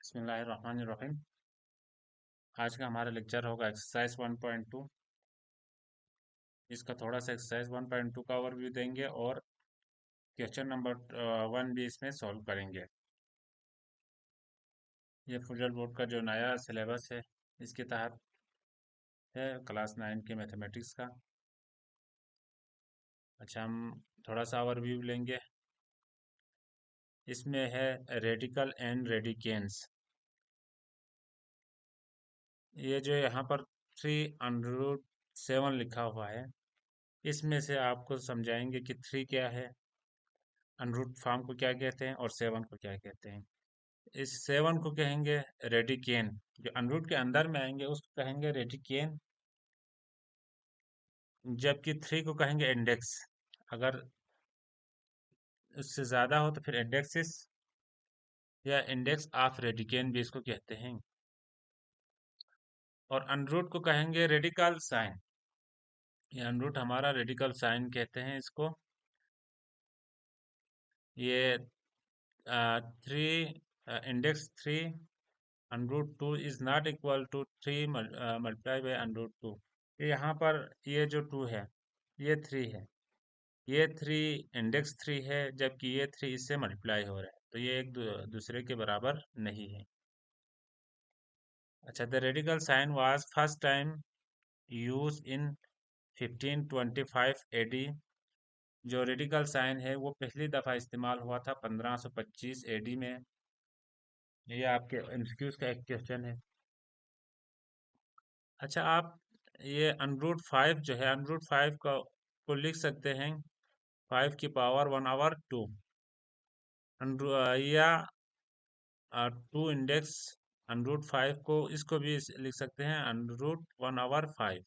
बिस्मिल्लाहिर्रहमानिर्रहीम। आज का हमारा लेक्चर होगा एक्सरसाइज 1.2। इसका थोड़ा सा एक्सरसाइज 1.2 का ओवरव्यू देंगे और क्वेश्चन नंबर 1 भी इसमें सॉल्व करेंगे। ये फुलर बोर्ड का जो नया सिलेबस है इसके तहत है क्लास 9 के मैथमेटिक्स का। अच्छा, हम थोड़ा सा ओवरव्यू लेंगे। इसमें है रेडिकल एंड रेडिकेन्स। ये जो यहाँ पर 3√7 लिखा हुआ है, इसमें से आपको समझाएंगे कि 3 क्या है, अनरूट फॉर्म को क्या कहते हैं और 7 को क्या कहते हैं। इस 7 को कहेंगे रेडिकेन, जो अनरूट के अंदर में आएंगे उसको कहेंगे रेडिकेन, जबकि 3 को कहेंगे इंडेक्स। अगर उससे ज़्यादा हो तो फिर इंडेक्सिस या इंडेक्स ऑफ रेडिकेन भी इसको कहते हैं। और अनरूट को कहेंगे रेडिकल साइन। ये अनरूट हमारा रेडिकल साइन कहते हैं इसको। ये 3 index 3 √2 is not equal to 3 multiply by √2। यहाँ पर ये जो 2 है ये 3 है, ये 3 इंडेक्स 3 है, जबकि ये 3 इससे मल्टीप्लाई हो रहा है, तो ये एक दूसरे के बराबर नहीं है। अच्छा, the radical sign was first time use in 1525 AD. जो रेडिकल साइन है वो पहली दफ़ा इस्तेमाल हुआ था 1525 एडी में। ये आपके एमसीक्यूज का एक क्वेश्चन है। अच्छा, आप ये √5 जो है √5 को लिख सकते हैं 5 की पावर 1/2, या 2 इंडेक्स √5 को इसको भी लिख सकते हैं √1/5,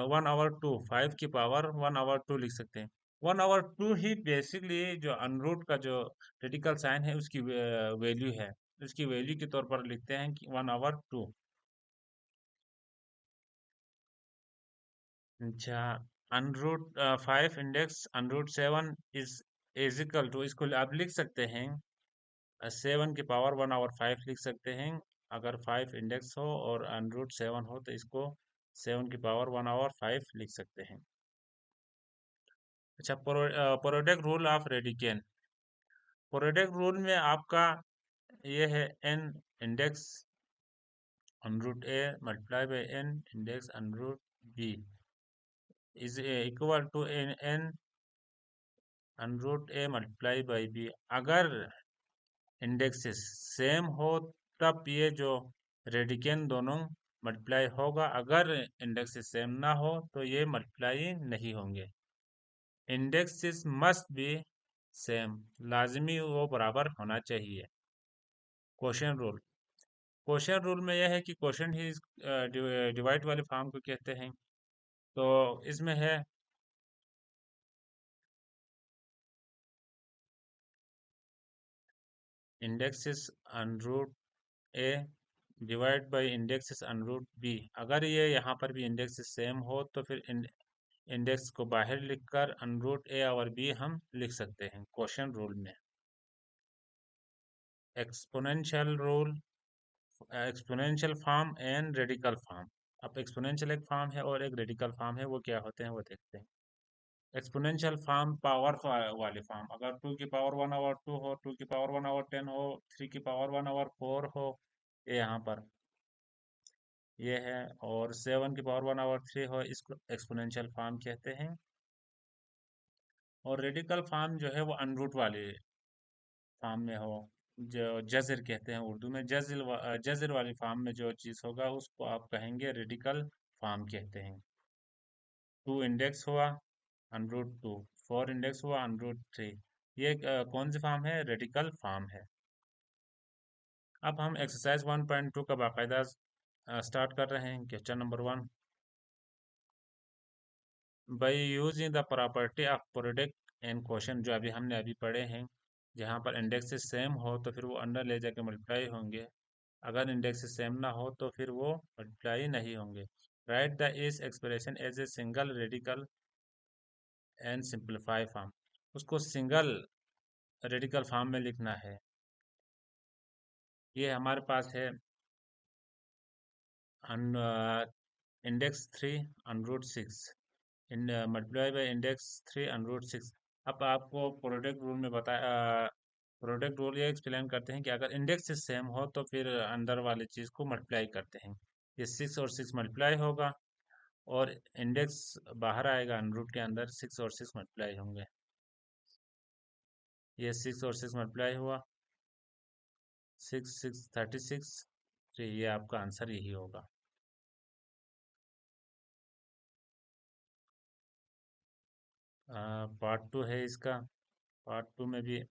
1/2, 5 की पावर 1/2 लिख सकते हैं। 1/2 ही बेसिकली जो अनरूट का जो क्रिटिकल साइन है उसकी वैल्यू है, उसकी वैल्यू के तौर पर लिखते हैं कि 1/2। अच्छा, √5 इंडेक्स √7 इज इक्वल टू, इसको आप लिख सकते हैं 7 की पावर 1/5 लिख सकते हैं। अगर 5 इंडेक्स हो और √7 हो तो इसको 7 की पावर 1/5 लिख सकते हैं। अच्छा, product rule of radicand. Product rule में आपका ये है n index √a multiply by n index √b is equal to n √a multiply by b। अगर इंडेक्सेस सेम हो तब ये जो रेडिकेन दोनों मल्टीप्लाई होगा, अगर इंडेक्सेस सेम ना हो तो ये मल्टीप्लाई नहीं होंगे। इंडेक्सेस मस्ट बी सेम, लाजमी वो बराबर होना चाहिए। Quotient rule. क्वोशिएंट रूल में यह है कि क्वोशिएंट ही डिवाइड वाले फॉर्म को कहते हैं। तो इसमें है indexes √a divide by indexes √b। अगर ये यहाँ पर भी इंडेक्सेस सेम हो तो फिर इंडेक्स को बाहर लिखकर √a और b हम लिख सकते हैं क्वोशिएंट रूल में। Exponential rule, exponential form and radical form. अब एक्सपोनेंशियल एक फॉर्म है और एक रेडिकल फॉर्म है, वो क्या होते हैं वो देखते हैं। एक्सपोनेंशियल फॉर्म पावर वाले फॉर्म, अगर 2 की पावर 1/2 हो, 2 की पावर 1/10 हो, 3 की पावर 1/4 हो, ये यहाँ पर ये है, और 7 की पावर 1/3 हो, इसको एक्सपोनेंशियल फॉर्म कहते हैं। और रेडिकल फॉर्म जो है वो अनरूट वाले फॉर्म में हो, जो जज़र कहते हैं उर्दू में, जज़र वाली फॉर्म में जो चीज़ होगा उसको आप कहेंगे रेडिकल फॉर्म कहते हैं। 2 इंडेक्स हुआ √2, 4 इंडेक्स हुआ √3, ये कौन सी फॉर्म है, रेडिकल फॉर्म है। अब हम एक्सरसाइज 1.2 का बाकायदा स्टार्ट कर रहे हैं। Question number 1, by using the property of product and quotient, जो अभी हमने पढ़े हैं, जहाँ पर इंडेक्सेस सेम हो तो फिर वो अंडर ले जाके मल्टीप्लाई होंगे, अगर इंडेक्सेस सेम ना हो तो फिर वो मल्टीप्लाई नहीं होंगे। राइट द इस expression as a single radical and simplify form, उसको सिंगल रेडिकल फॉर्म में लिखना है। ये हमारे पास है index 3 √6 in multiply by index 3 √6। अब आपको प्रोडक्ट रूल में प्रोडक्ट रूल ये एक्सप्लेन करते हैं कि अगर इंडेक्स सेम हो तो फिर अंदर वाली चीज़ को मल्टीप्लाई करते हैं। ये 6 और 6 मल्टीप्लाई होगा और इंडेक्स बाहर आएगा, अनरूट के अंदर 6 और 6 मल्टीप्लाई होंगे। ये 6 और 6 मल्टीप्लाई हुआ, 6 6 36। तो ये आपका आंसर यही होगा। पार्ट 2 है इसका। पार्ट 2 में भी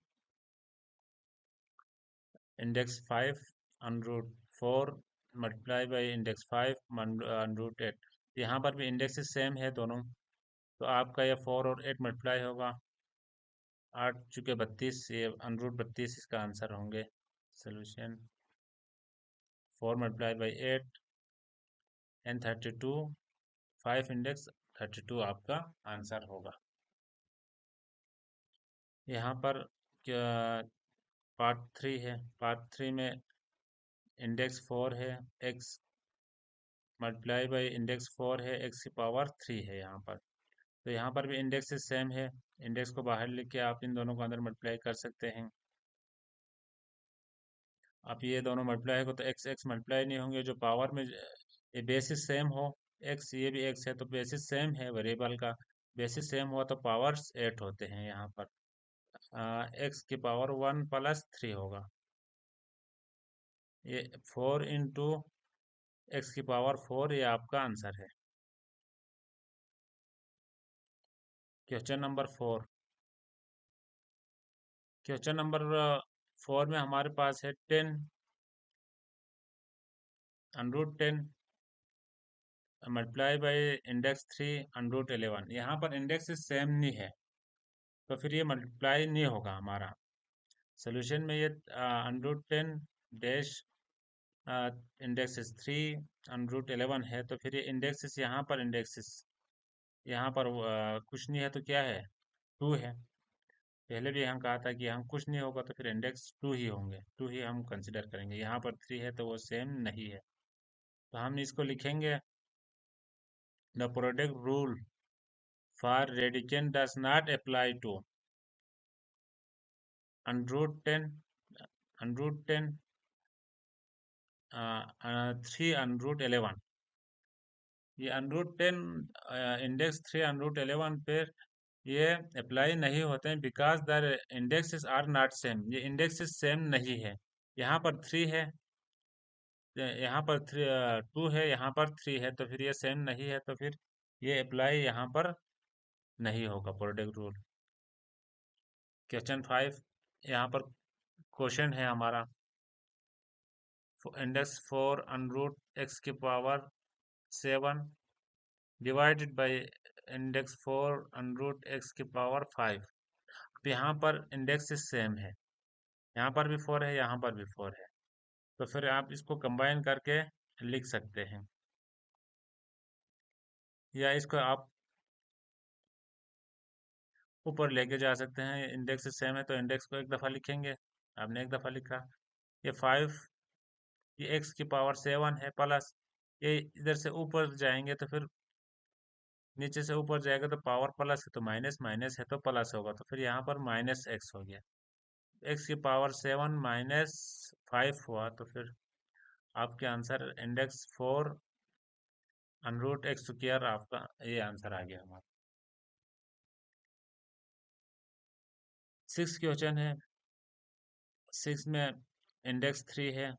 इंडेक्स 5 √4 मल्टीप्लाई बाई इंडेक्स 5 √8। यहाँ पर भी इंडेक्स सेम है दोनों, तो आपका ये 4 और 8 मल्टीप्लाई होगा, 8 चुके 32, ये √32 इसका आंसर होंगे। Solution 4 multiply by 8 and 32, 5 index 32 आपका आंसर होगा। यहाँ पर क्या पार्ट 3 है। पार्ट 3 में इंडेक्स 4 है, एक्स मल्टीप्लाई बाई इंडेक्स 4 है, एक्स की पावर 3 है यहाँ पर। तो यहाँ पर भी इंडेक्स से सेम है, इंडेक्स को बाहर लिख के आप इन दोनों को अंदर मल्टीप्लाई कर सकते हैं। अब ये दोनों मल्टीप्लाई होगा तो एक्स एक्स मल्टीप्लाई नहीं होंगे, जो पावर में ये बेसिस सेम हो, एक्स ये भी एक्स है तो बेसिस सेम है वेरिएबल का, बेसिस सेम हुआ तो पावर्स 8 होते हैं यहाँ पर। एक्स की पावर 1 + 3 होगा, ये 4 इंटू एक्स की पावर 4, ये आपका आंसर है। Question number 4। क्वेश्चन नंबर 4 में हमारे पास है 10 √10 मल्टीप्लाई बाई इंडेक्स 3 √11। यहाँ पर इंडेक्स सेम नहीं है तो फिर ये मल्टीप्लाई नहीं होगा हमारा। सोल्यूशन में ये √10 डैश इंडेक्स 3 √11 है, तो फिर ये इंडेक्स यहाँ पर यहाँ पर कुछ नहीं है तो क्या है, 2 है। पहले भी हम कहा था कि हम कुछ नहीं होगा तो फिर इंडेक्स 2 ही होंगे, 2 ही हम कंसिडर करेंगे। यहाँ पर 3 है तो वो सेम नहीं है, तो हम इसको लिखेंगे the product rule for radicand does not apply to √10 √10 3 √11। ये √10 इंडेक्स 3 √11 पे ये अप्लाई नहीं होते हैं, because the indexes are not same. ये इंडेक्सेस सेम नहीं है, यहाँ पर 3 है, यहाँ पर 2 है, यहाँ पर 3 है, तो फिर ये सेम नहीं है, तो फिर ये अप्लाई यहाँ पर नहीं होगा प्रोडक्ट रूल। क्वेश्चन 5, यहाँ पर क्वेश्चन है हमारा इंडेक्स 4 √x की power 7 divided by index 4 √x की पावर 5। तो यहाँ पर इंडेक्स सेम है, यहाँ पर भी 4 है, यहाँ पर भी 4 है, तो फिर आप इसको कंबाइन करके लिख सकते हैं, या इसको आप ऊपर लेके जा सकते हैं। इंडेक्स सेम है तो इंडेक्स को एक दफ़ा लिखेंगे, आपने एक दफ़ा लिखा। ये 5, ये एक्स की पावर 7 है, प्लस ये इधर से ऊपर जाएंगे तो फिर नीचे से ऊपर जाएगा तो पावर प्लस है, तो माइनस माइनस है तो प्लस होगा, तो फिर यहाँ पर -x हो गया। एक्स की पावर 7 -5 हुआ, तो फिर आपके आंसर इंडेक्स 4 √x², आपका ये आंसर आ गया हमारा। 6 क्वेश्चन है। 6 में इंडेक्स 3 है,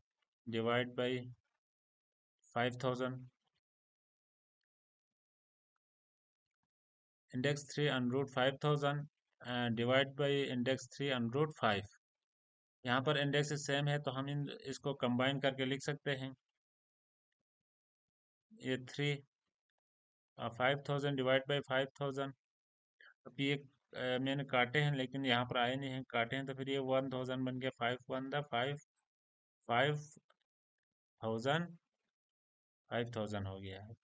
divide by 5000, index 3 √5000 divide by index 3 √5। यहाँ पर इंडेक्स सेम है तो हम इसको कंबाइन करके लिख सकते हैं। ये 5000 डिवाइड बाई 5000। अब ये मैंने काटे हैं लेकिन यहाँ पर आए नहीं हैं, काटे हैं तो फिर ये 1000 बन गया, 5000 हो गया है।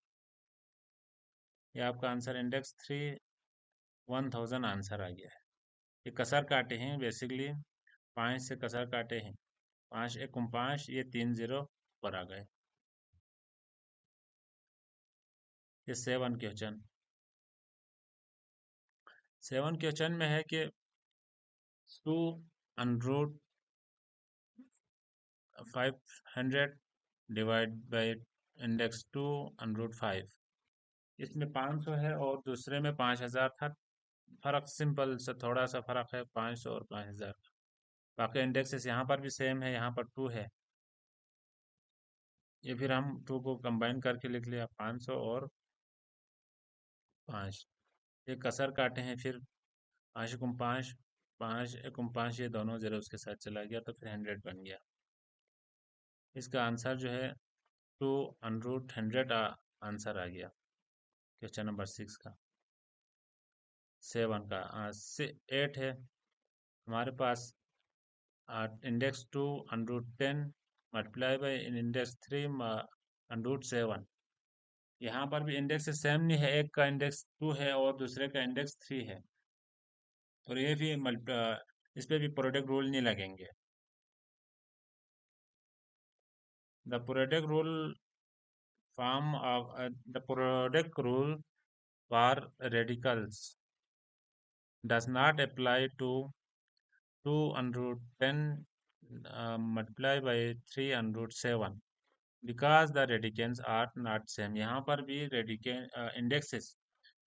ये आपका आंसर इंडेक्स 3 1000 आंसर आ गया है। ये कसर काटे हैं बेसिकली, 5 से कसर काटे हैं। 5 एकम 5, ये 3 जीरो पर आ गए। ये 7 क्वेश्चन। 7 क्वेश्चन में है कि 2√500 डिवाइड बाई इंडेक्स 2√5। इसमें 500 है और दूसरे में 5000 था। फर्क सिंपल सा थोड़ा सा फर्क है, 500 और 5000 का। बाकी इंडेक्सेस यहाँ पर भी सेम है, यहाँ पर 2 है। ये फिर हम 2 को कंबाइन करके लिख लिया, 500 और 5। ये कसर काटे हैं, फिर 5 एकम 5, 5 एकम 5, ये दोनों जीरो उसके साथ चला गया तो फिर 100 बन गया। इसका आंसर जो है 2√100 आंसर आ गया क्वेश्चन नंबर 6 का। 7 का 8 है हमारे पास। Index 2√10 multiply by index 3√7। यहाँ पर भी इंडेक्स सेम नहीं है, एक का इंडेक्स 2 है और दूसरे का इंडेक्स 3 है। और ये भी इस पे भी प्रोडक्ट रूल नहीं लगेंगे। The product rule form of the product rule for radicals does not apply to 210 multiplied by 307 because the radians are not same। यहाँ पर भी radicand indexes,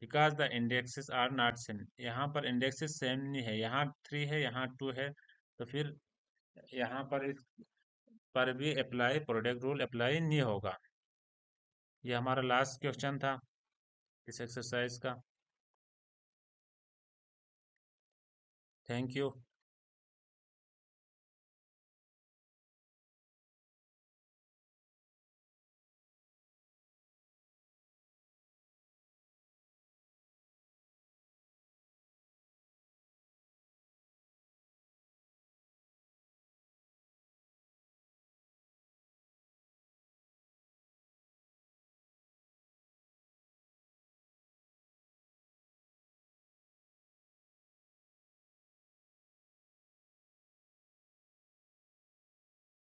because the indexes are not same, यहाँ पर indexes same नहीं है, यहाँ 3 है यहाँ 2 है, तो फिर यहाँ पर इस पर भी अप्लाई प्रोडक्ट रूल अप्लाई नहीं होगा। ये हमारा लास्ट क्वेश्चन था इस एक्सरसाइज का। Thank you.